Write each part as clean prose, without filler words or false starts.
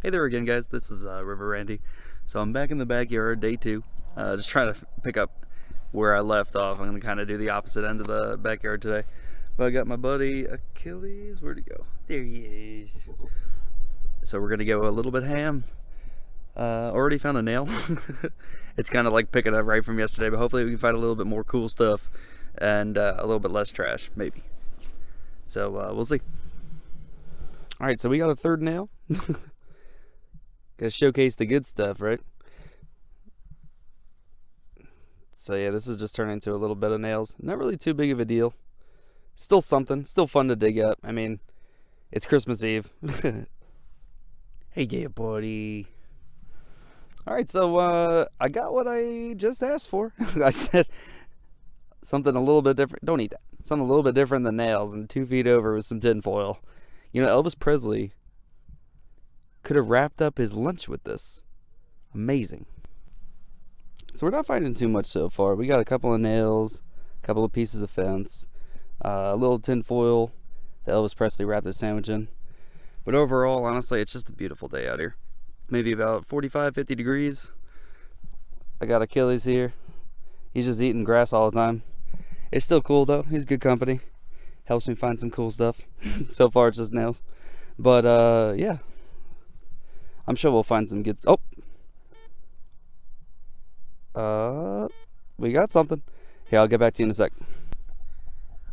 Hey there again, guys. This is River Randy. So I'm back in the backyard, day 2. Just trying to pick up where I left off. I'm going to kind of do the opposite end of the backyard today. But I got my buddy Achilles. Where'd he go? There he is. So we're going to go a little bit ham. Already found a nail. It's kind of like picking up right from yesterday, but hopefully we can find a little bit more cool stuff and a little bit less trash, maybe. So we'll see. Alright, so we got a third nail. Gotta showcase the good stuff, right? So yeah, this is just turning into a little bit of nails. Not really too big of a deal. Still something. Still fun to dig up. I mean, it's Christmas Eve. Hey there, buddy. Alright, so I got what I just asked for. I said something a little bit different. Don't eat that. Something a little bit different than nails and 2 feet over with some tin foil. You know, Elvis Presley could have wrapped up his lunch with this. Amazing. So we're not finding too much so far. We got a couple of nails, a couple of pieces of fence, a little tin foil that Elvis Presley wrapped his sandwich in. But overall, honestly, it's just a beautiful day out here. Maybe about 45, 50 degrees. I got Achilles here. He's just eating grass all the time. It's still cool though. He's good company. Helps me find some cool stuff. So far it's just nails. But yeah. I'm sure we'll find some good stuff. Oh. We got something. Here, I'll get back to you in a sec.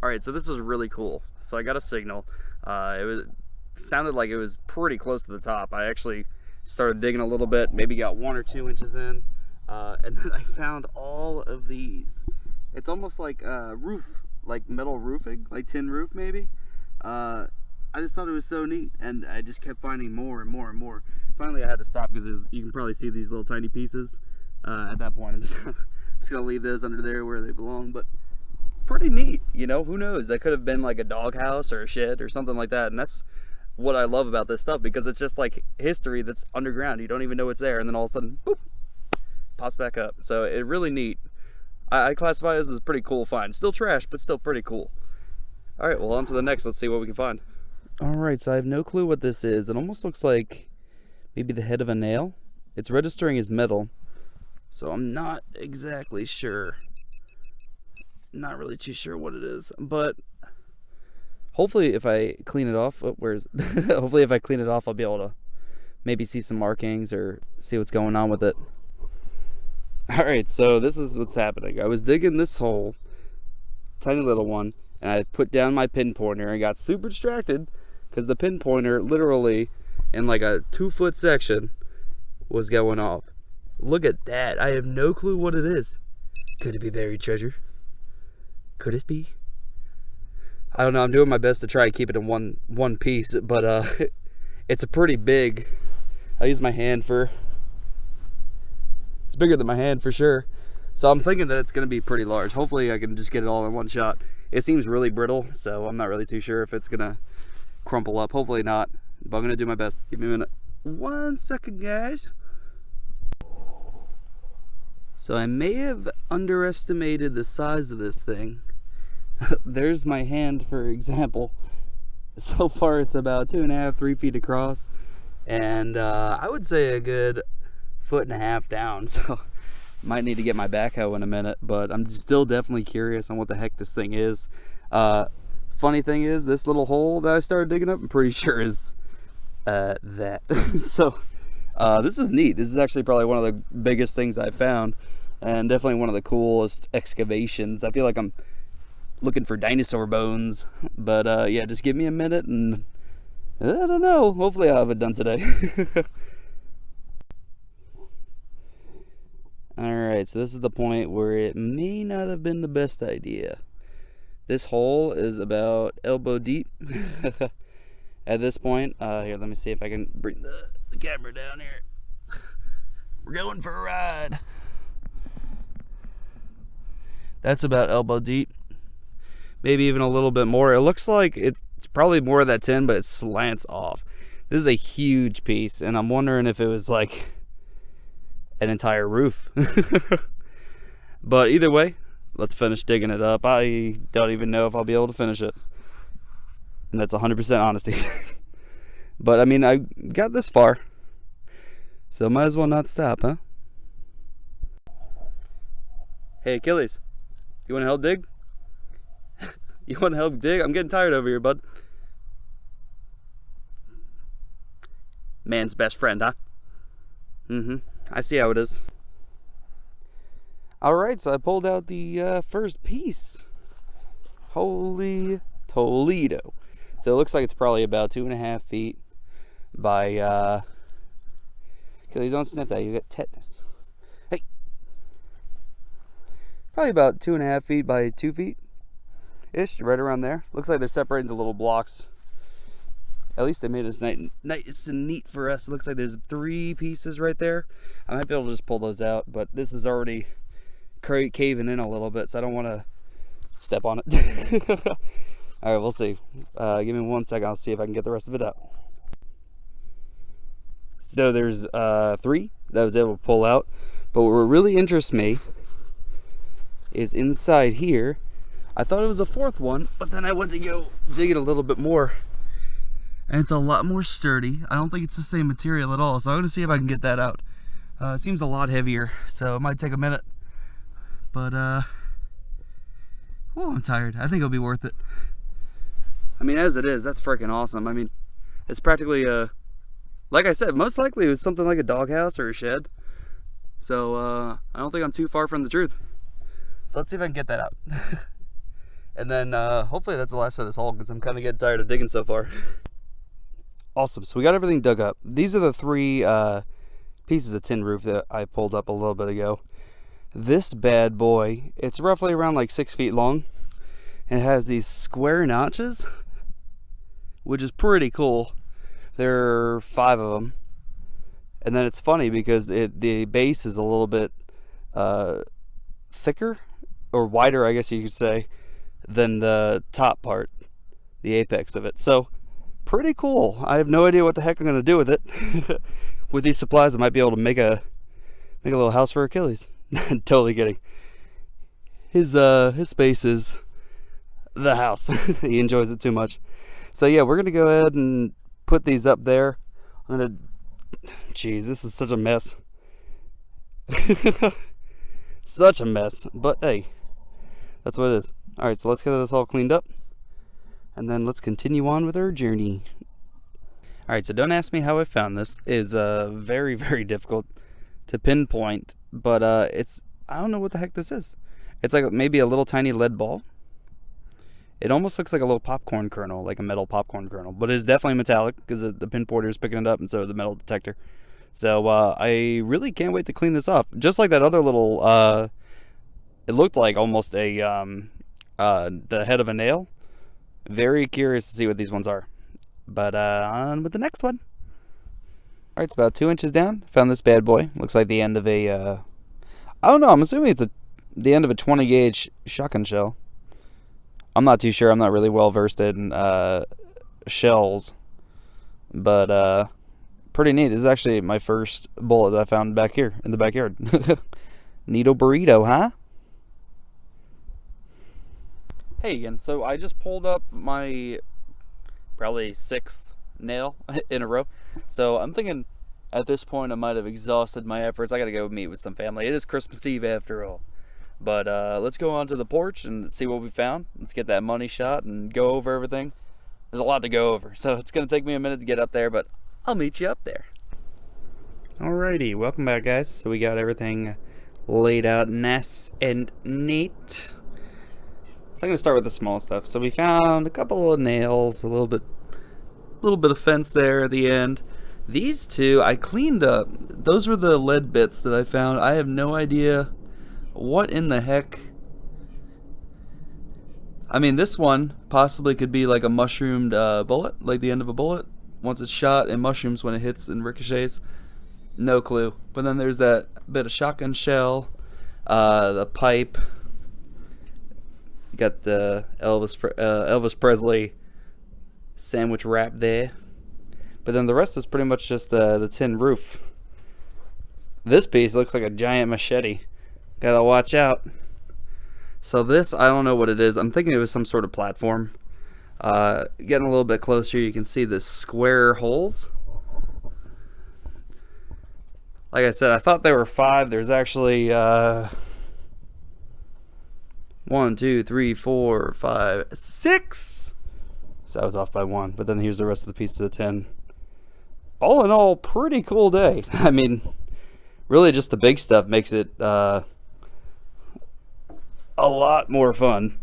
Alright, so this is really cool. So I got a signal. It sounded like it was pretty close to the top. I actually started digging a little bit, maybe got 1 or 2 inches in. And then I found all of these. It's almost like roof, like metal roofing, like tin roof maybe. I just thought it was so neat, and I just kept finding more and more and more. Finally, I had to stop because you can probably see these little tiny pieces. At that point, I'm just gonna leave those under there where they belong. But pretty neat, you know. Who knows? That could have been like a doghouse or a shed or something like that. And that's what I love about this stuff, because it's just like history that's underground. You don't even know it's there, and then all of a sudden, boop, pops back up. So it's really neat. I classify this as a pretty cool find. Still trash, but still pretty cool. All right, well, on to the next. Let's see what we can find. All right, so I have no clue what this is. It almost looks like maybe the head of a nail. It's registering as metal, so I'm not exactly sure. Not really too sure what it is, but hopefully if I clean it off, hopefully if I clean it off, I'll be able to maybe see some markings or see what's going on with it. All right, so this is what's happening. I was digging this hole, tiny little one, and I put down my pin pointer and got super distracted because the pin pointer literally in like a 2-foot section was going off. Look at that. I have no clue what it is. Could it be buried treasure? Could it be? I don't know. I'm doing my best to try and keep it in one piece, but it's a pretty big. I use my hand for. It's bigger than my hand for sure. So I'm thinking that it's going to be pretty large. Hopefully I can just get it all in one shot. It seems really brittle, so I'm not really too sure if it's going to crumple up. Hopefully not, but I'm going to do my best. Give me a minute. 1 second, guys. So I may have underestimated the size of this thing. There's my hand, for example. So far it's about 2.5, 3 feet across, and I would say a good 1.5 feet down. So might need to get my backhoe in a minute, but I'm still definitely curious on what the heck this thing is. Funny thing is, this little hole that I started digging up, I'm pretty sure is that. So this is neat. This is actually probably one of the biggest things I've found, and definitely one of the coolest excavations. I feel like I'm looking for dinosaur bones, but yeah, just give me a minute and I don't know, hopefully I'll have it done today. Alright, so this is the point where it may not have been the best idea. This hole is about elbow deep at this point. Here, let me see if I can bring the camera down here. We're going for a ride. That's about elbow deep. Maybe even a little bit more. It looks like it's probably more of that tin, but it slants off. This is a huge piece, and I'm wondering if it was like an entire roof. But either way, let's finish digging it up. I don't even know if I'll be able to finish it. And that's 100% honesty. But I mean, I got this far. So might as well not stop, huh? Hey, Achilles, you want to help dig? You want to help dig? I'm getting tired over here, bud. Man's best friend, huh? I see how it is. Alright, so I pulled out the first piece. Holy Toledo. So it looks like it's probably about 2.5 feet by, Achilles, don't sniff that, you get tetanus. Hey! Probably about 2.5 feet by 2 feet-ish, right around there. Looks like they're separated into little blocks. At least they made it nice and neat for us. It looks like there's 3 pieces right there. I might be able to just pull those out, but this is already caving in a little bit, so I don't want to step on it. All right, we'll see. Give me 1 second. I'll see if I can get the rest of it out. So there's 3 that I was able to pull out, but what really interests me is inside here. I thought it was a 4th one, but then I went to go dig it a little bit more, and it's a lot more sturdy. I don't think it's the same material at all, so I'm going to see if I can get that out. It seems a lot heavier, so it might take a minute, but oh, I'm tired. I think it'll be worth it. I mean, as it is, that's freaking awesome. I mean, it's practically like I said, most likely it was something like a doghouse or a shed, so I don't think I'm too far from the truth. So let's see if I can get that out. And then hopefully that's the last of this hole, because I'm kind of getting tired of digging so far. Awesome, so we got everything dug up. These are the 3 pieces of tin roof that I pulled up a little bit ago. This bad boy, it's roughly around like 6 feet long, and it has these square notches, which is pretty cool. There are 5 of them, and then it's funny because the base is a little bit thicker, or wider, I guess you could say, than the top part, the apex of it. So pretty cool. I have no idea what the heck I'm going to do with it. With these supplies, I might be able to make a little house for Achilles. Totally kidding. His space is the house. He enjoys it too much. So yeah, we're gonna go ahead and put these up there. Jeez, this is such a mess. Such a mess, but hey, that's what it is. All right, so let's get this all cleaned up, and then let's continue on with our journey. All right, so don't ask me how I found this. It is very, very difficult to pinpoint, but I don't know what the heck this is. It's like maybe a little tiny lead ball. It almost looks like a little popcorn kernel, like a metal popcorn kernel, but it's definitely metallic because the pin porter is picking it up, and so the metal detector. So I really can't wait to clean this up. Just like that other little, it looked like almost a the head of a nail. Very curious to see what these ones are. But on with the next one. All right, it's about 2 inches down. Found this bad boy. Looks like the end of a, I don't know. I'm assuming it's the end of a 20 gauge shotgun shell. I'm not too sure. I'm not really well versed in shells, but pretty neat. This is actually my first bullet that I found back here in the backyard. Neato burrito, huh? Hey again. So I just pulled up my probably 6th nail in a row. So I'm thinking at this point I might have exhausted my efforts. I gotta go meet with some family. It is Christmas Eve after all. But let's go onto the porch and see what we found. Let's get that money shot and go over everything. There's a lot to go over, so it's gonna take me a minute to get up there, but I'll meet you up there. Alrighty, welcome back, guys. So we got everything laid out nice and neat. So I'm gonna start with the small stuff. So we found a couple of nails, a little bit of fence there at the end. These 2 I cleaned up. Those were the lead bits that I found. I have no idea what in the heck. I mean, this one possibly could be like a mushroomed bullet, like the end of a bullet. Once it's shot, it mushrooms when it hits and ricochets. No clue. But then there's that bit of shotgun shell, the pipe. You got the Elvis Presley sandwich wrap there. But then the rest is pretty much just the tin roof. This piece looks like a giant machete. Gotta watch out. So this, I don't know what it is. I'm thinking it was some sort of platform. Getting a little bit closer, you can see the square holes. Like I said, I thought there were 5. There's actually 1, 2, 3, 4, 5, 6. So I was off by 1. But then here's the rest of the pieces of 10. All in all, pretty cool day. I mean, really just the big stuff makes it a lot more fun,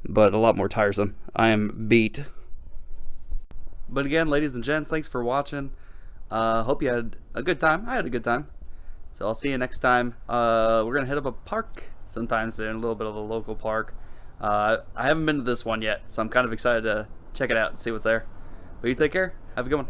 but a lot more tiresome. I am beat. But again, ladies and gents, thanks for watching. Hope you had a good time. I had a good time. So I'll see you next time. We're going to hit up a park sometime soon, a little bit of a local park. I haven't been to this one yet, so I'm kind of excited to check it out and see what's there. But you take care. Have a good one.